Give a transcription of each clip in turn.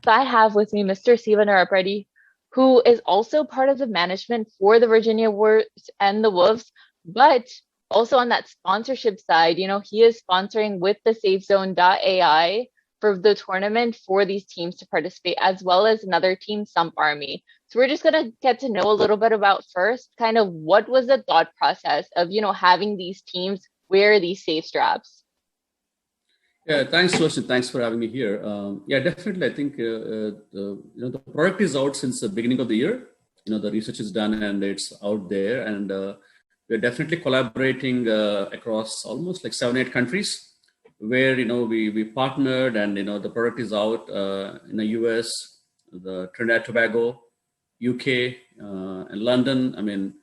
I have with me Mr. Steven Arapredi, who is also part of the management for the Virginia Wolves and the Wolves, but also on that sponsorship side, he is sponsoring with the Safezone.ai for the tournament for these teams to participate, as well as another team, Sump Army. So we're just gonna get to know a little bit about first, kind of what was the thought process of, having these teams wear these safe straps. Yeah, thanks, Roshan. Thanks for having me here. Yeah, definitely. I think the product is out since the beginning of the year. The research is done and it's out there, and we're definitely collaborating across almost like 7-8 countries, where we partnered, and the product is out in the US, the Trinidad Tobago, UK, and London.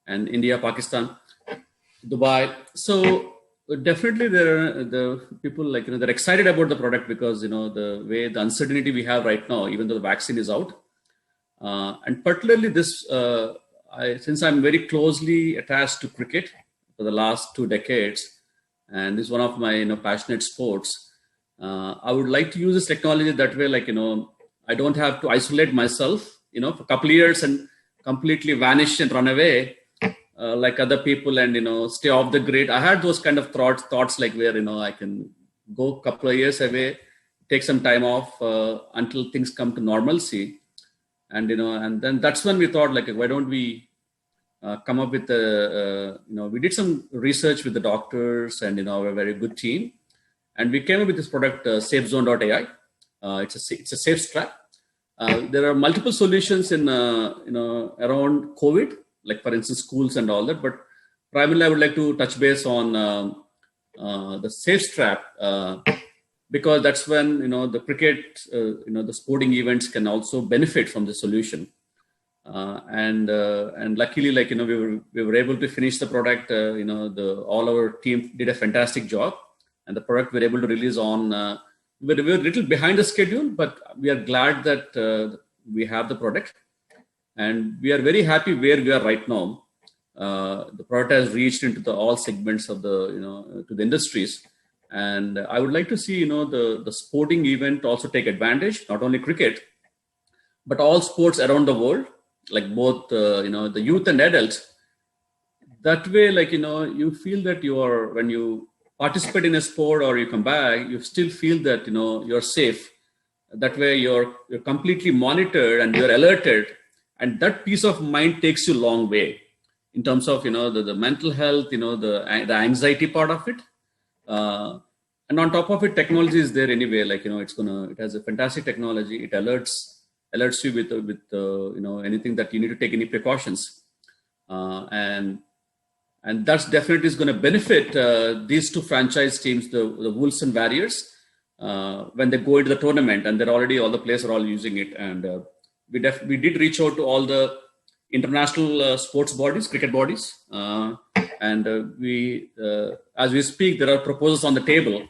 And India, Pakistan, Dubai. So definitely, there are the people they're excited about the product because the way the uncertainty we have right now, even though the vaccine is out, and particularly this, since I'm very closely attached to cricket for the last 2 decades, and this is one of my passionate sports. I would like to use this technology that way, I don't have to isolate myself, for a couple of years and completely vanish and run away. Like other people, and stay off the grid. I had those kind of thoughts like where I can go a couple of years away, take some time off until things come to normalcy, and and then that's when we thought, why don't we come up with we did some research with the doctors and a very good team, and we came up with this product, Safezone.ai. It's a SafeStrap. There are multiple solutions in around COVID, like for instance schools and all that, but primarily I would like to touch base on the SafeStrap, because that's when the cricket, the sporting events can also benefit from the solution, and luckily, we were able to finish the product. All our team did a fantastic job, and the product we were able to release on. We were a little behind the schedule, but we are glad that we have the product. And we are very happy where we are right now. The product has reached into all segments of to the industries, and I would like to see the sporting event also take advantage, not only cricket, but all sports around the world, like both the youth and adults. That way, you feel that when you participate in a sport or you come back, you still feel that you're safe. That way, you're completely monitored and you're alerted. And that peace of mind takes you a long way in terms of the mental health, the anxiety part of it, and on top of it, technology is there anyway. It has a fantastic technology. It alerts you with anything that you need to take any precautions, and that's definitely is going to benefit these 2 franchise teams, the Wolves and Warriors, when they go into the tournament, and all the players are all using it. And we did reach out to all the international sports bodies, cricket bodies, and as we speak, there are proposals on the table.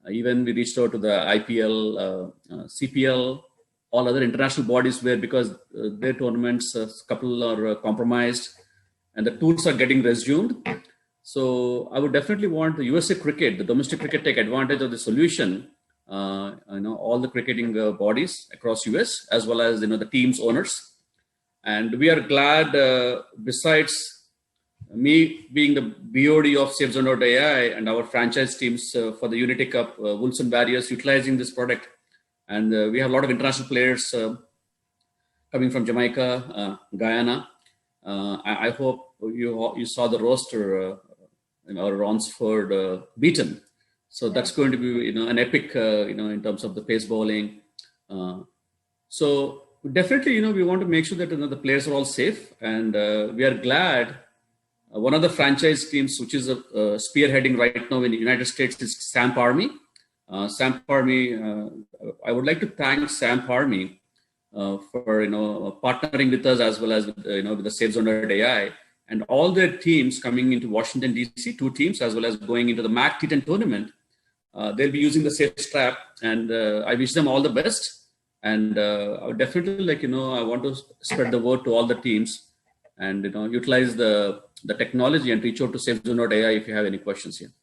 Even we reached out to the IPL, CPL, all other international bodies, because their tournaments, a couple are compromised, and the tools are getting resumed. So I would definitely want the USA cricket, the domestic cricket, take advantage of the solution. All the cricketing bodies across US, as well as the teams owners, and we are glad. Besides me being the BOD of Safezone.ai and our franchise teams for the Unity Cup, Wolves and Warriors, utilizing this product, and we have a lot of international players coming from Jamaica, Guyana. I hope you saw the roster. Ronsford beaten. So that's going to be, an epic, in terms of the pace bowling. So definitely, we want to make sure that the players are all safe, and we are glad. One of the franchise teams, which is spearheading right now in the United States, is Sump Army. Sump Army. I would like to thank Sump Army for partnering with us, as well as with the Safezone.ai. And all their teams coming into Washington, D.C., 2 teams, as well as going into the MAC T10 tournament. They'll be using the SafeStrap, and I wish them all the best. And I would definitely I want to spread the word to all the teams, and utilize the technology and reach out to Safezone.ai if you have any questions here.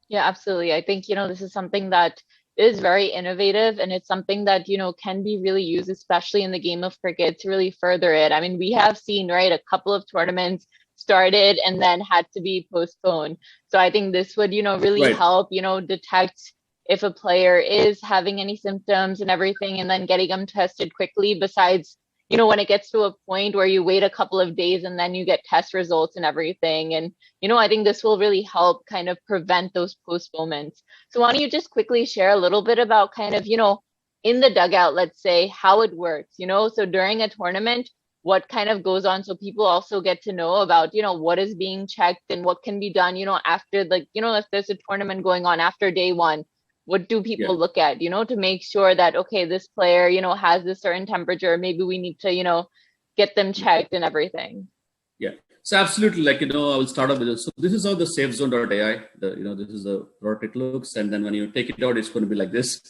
Yeah, absolutely. I think this is something that is very innovative, and it's something that, can be really used, especially in the game of cricket, to really further it. I mean, we have seen, right, a couple of tournaments started and then had to be postponed. So I think this would, really Right. help, detect if a player is having any symptoms and everything, and then getting them tested quickly. Besides, when it gets to a point where you wait a couple of days and then you get test results and everything. And, I think this will really help kind of prevent those postponements. So why don't you just quickly share a little bit about kind of, in the dugout, let's say, how it works, so during a tournament, what kind of goes on, so people also get to know about, what is being checked and what can be done, after, like, if there's a tournament going on after day one, what do Yeah. people look at, to make sure that, okay, this player, has this certain temperature, maybe we need to, get them checked and everything. Yeah. So absolutely, like, I will start off with this. So this is how the Safezone.ai, this is the product it looks, and then when you take it out, it's going to be like this.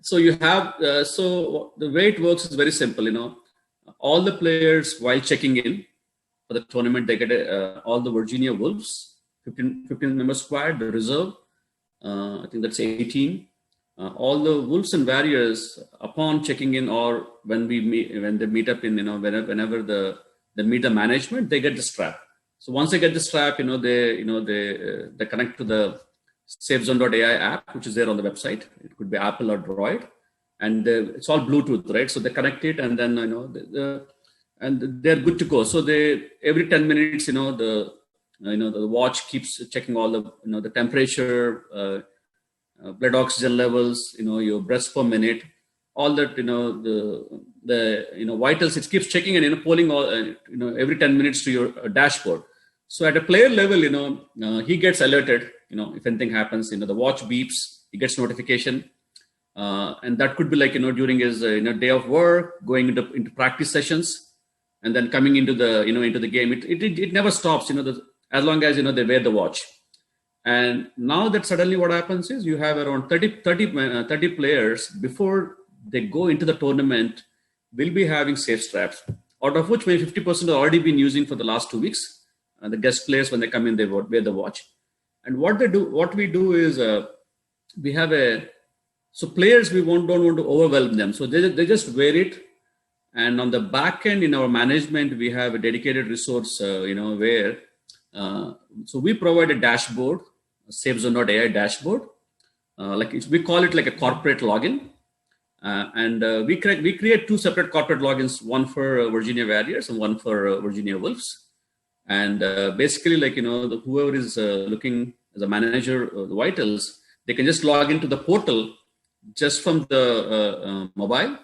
So you have, so the way it works is very simple, all the players while checking in for the tournament, they get all the Virginia Wolves, 15 member squad, the reserve, I think that's 18. All the Wolves and Warriors, upon checking in, or when they meet up in, whenever they meet the management, they get the strap. So once they get the strap, they connect to the Safezone.ai app, which is there on the website. It could be Apple or Droid, and it's all Bluetooth, right? So they connect it, and then and they're good to go. So they every 10 minutes, the watch keeps checking all the temperature, blood oxygen levels, your breaths per minute, all that, the vitals. It keeps checking and polling all, every 10 minutes to your dashboard. So at a player level, he gets alerted. If anything happens, the watch beeps, he gets notification, and that could be like during his day of work, going into practice sessions, and then coming into the into the game. It never stops. As long as they wear the watch. And now that suddenly what happens is you have around 30 players before they go into the tournament will be having SafeStraps, out of which maybe 50% have already been using for the last 2 weeks. The guest players, when they come in, they wear the watch. And what we do is we have so players, we don't want to overwhelm them. So they just wear it. And on the back end in our management, we have a dedicated resource, where so we provide a dashboard, a Safezone.ai dashboard, we call it like a corporate login, and we create two separate corporate logins, one for Virginia Warriors and one for Virginia Wolves, and basically, whoever is looking as a manager of the vitals, they can just log into the portal just from the mobile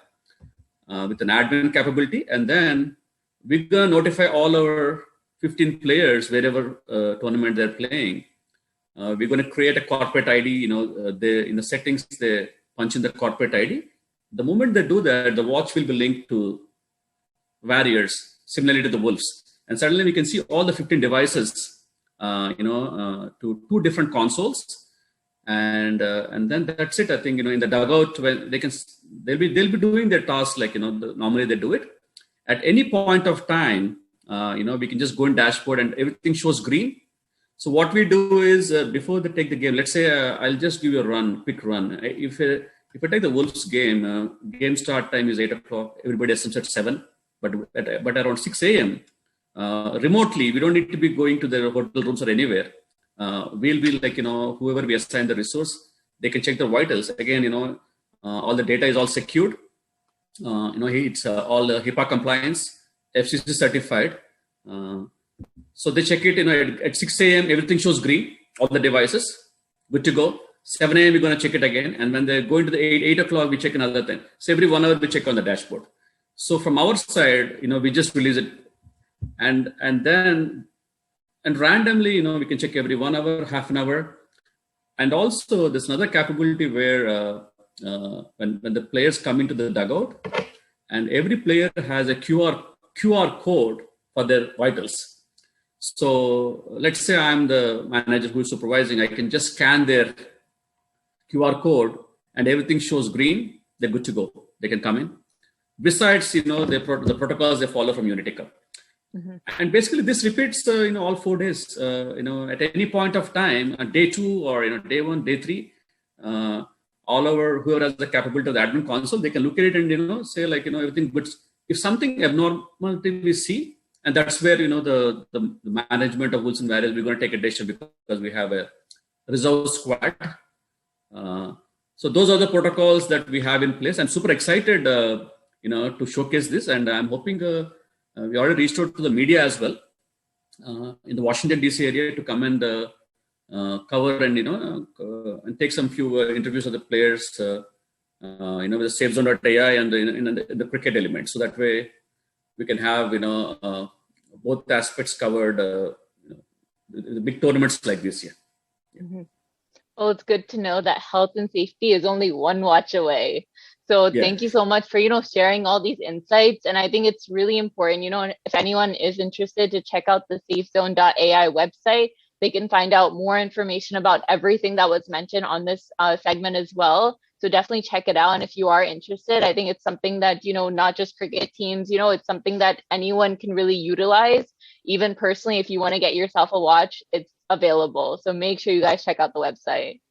with an admin capability, and then we're gonna notify all our 15 players wherever tournament they're playing. We're going to create a corporate ID. In the settings, they punch in the corporate ID. The moment they do that, the watch will be linked to Warriors, similarly to the Wolves. And suddenly we can see all the 15 devices, to two different consoles. And then that's it. I think, in the dugout, when they'll be doing their tasks like, normally they do it. At any point of time, we can just go in dashboard and everything shows green. So what we do is before they take the game, let's say I'll just give you a quick run. If I take the Wolves game, game start time is 8 o'clock. Everybody assumes at 7, but around 6 a.m. Remotely, we don't need to be going to the hotel rooms or anywhere. We'll be like, whoever we assign the resource, they can check the vitals. Again, all the data is all secured. It's all HIPAA compliance, FCC certified. So they check it, at 6 a.m., everything shows green, all the devices, good to go. 7 a.m., we're going to check it again. And when they go into the 8 o'clock, we check another thing. So every 1 hour, we check on the dashboard. So from our side, we just release it. And randomly, we can check every 1 hour, half an hour. And also there's another capability where when the players come into the dugout, and every player has a QR code for their vitals. So let's say I'm the manager who is supervising. I can just scan their QR code and everything shows green. They're good to go. They can come in. Besides, the protocols they follow from Unity Cup. Mm-hmm. And basically this repeats, all 4 days, at any point of time, day 2 or, day 1, day 3, all our whoever has the capability of the admin console, they can look at it and say like everything. But if something abnormality we see, and that's where the management of Wilson Various, we're going to take a decision because we have a reserve squad. So those are the protocols that we have in place. I'm super excited, to showcase this, and I'm hoping we already reached out to the media as well in the Washington D.C. area to come and cover and and take some few interviews of the players, with the Safezone.ai and the cricket element. So that way we can have both aspects covered. The big tournaments like this year. Mm-hmm. Well, it's good to know that health and safety is only one watch away. So thank you so much for, sharing all these insights. And I think it's really important, if anyone is interested to check out the Safezone.ai website, they can find out more information about everything that was mentioned on this segment as well. So definitely check it out. And if you are interested, I think it's something that, not just cricket teams, it's something that anyone can really utilize. Even personally, if you want to get yourself a watch, it's available. So make sure you guys check out the website.